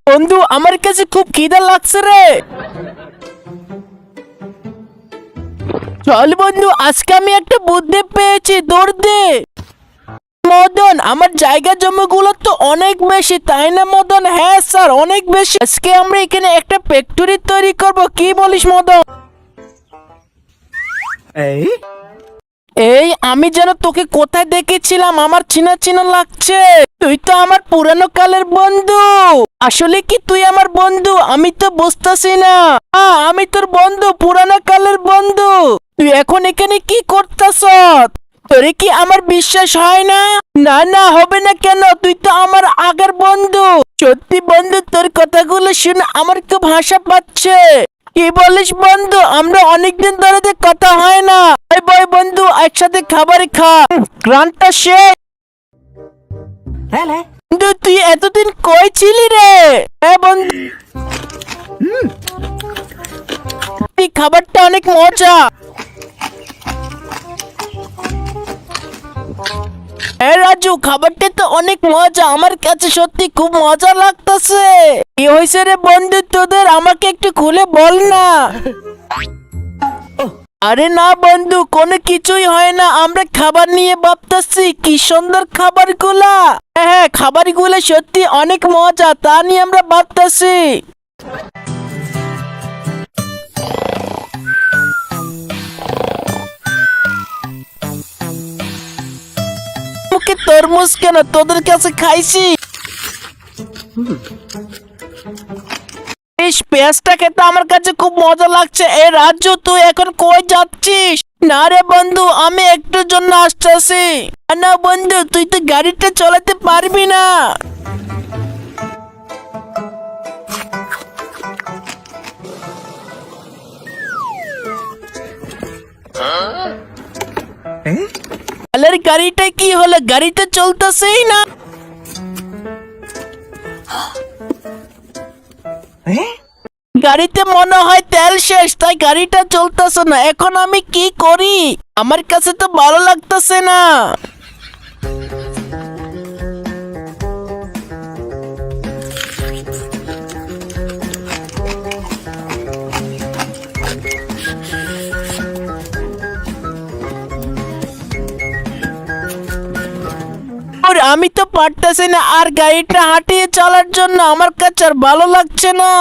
বন্ধু আমার কাছে খুব খিদা লাগছে রে। চল বন্ধু, আজকে আমি একটা বুদ্ধি পেয়েছি, দৌড় দে। মদন, আমার জায়গা জমিগুলো তো অনেক বেশি, তাই না মদন? হ্যাঁ স্যার, অনেক বেশি। আজকে আমরা এখানে একটা ফ্যাক্টরি তৈরি করব, কি বলিস মদন? এই আমি যেন তোকে কোথায় দেখেছিলাম, আমার চিনা চিনা লাগছে। তুই তো আমার পুরানো কালের বন্ধু। আসলে কি তুই আমার বন্ধু? আমি তো বুঝতেছি না। আমি তোর বন্ধু, পুরানো কালের বন্ধু। তুই এখন এখানে কি করতেছ? তোরে কি আমার বিশ্বাস হয় না? না না, হবে না কেন? তুই তো আমার আগের বন্ধু। সত্যি বন্ধু, তোর কথাগুলো শুনে আমার খুব হাসা পাচ্ছে। কি বলিস বন্ধু? আমরা অনেকদিন ধরে কথা হয় না। বই বন্ধু, একসাথে খাবার খা, গ্রানটা শেষ। বন্ধু তুই এতদিন কই ছিলি রে? হ্যাঁ বন্ধু, খাবারটা অনেক মজা। রাজু, খাবারটা তো অনেক মজা, আমার কাছে সত্যি খুব মজা লাগতেছে। কি হয়েছে রে বন্ধু তোদের? আমাকে একটু খুলে বল না। আরে না বন্ধু, কোনো কিছুই হয় না। আমরা খাবার নিয়ে ভাবতেছি, কি সুন্দর খাবারগুলা। হ্যাঁ, খাবারগুলো সত্যি অনেক মজা, তা নিয়ে আমরা ভাবতেছি। মুখে তরমুজ কেন? তোদের কাছে খাইছি। পেঁয়াজটা খেতে আমার কাছে খুব মজা লাগছে। এ রাজু, তুই এখন কই যাচ্ছিস? না রে বন্ধু, আমি একটুর জন্য আসতেছি। না বন্ধু, তুই তো গাড়িটা চালাতে পারবি না। আলের গাড়িটা কি হলো? গাড়িটা চলতেছেই না। গাড়িতে মনে হয় তেল শেষ, তাই গাড়িটা চলতেছে না। এখন আমি কি করি? আমার কাছে তো ভালো লাগতেছে না। আমি তো পারতেছি না আর গাড়িটা হাঁটিয়ে চলার জন্য। আমার কাছে আর ভালো লাগছে না।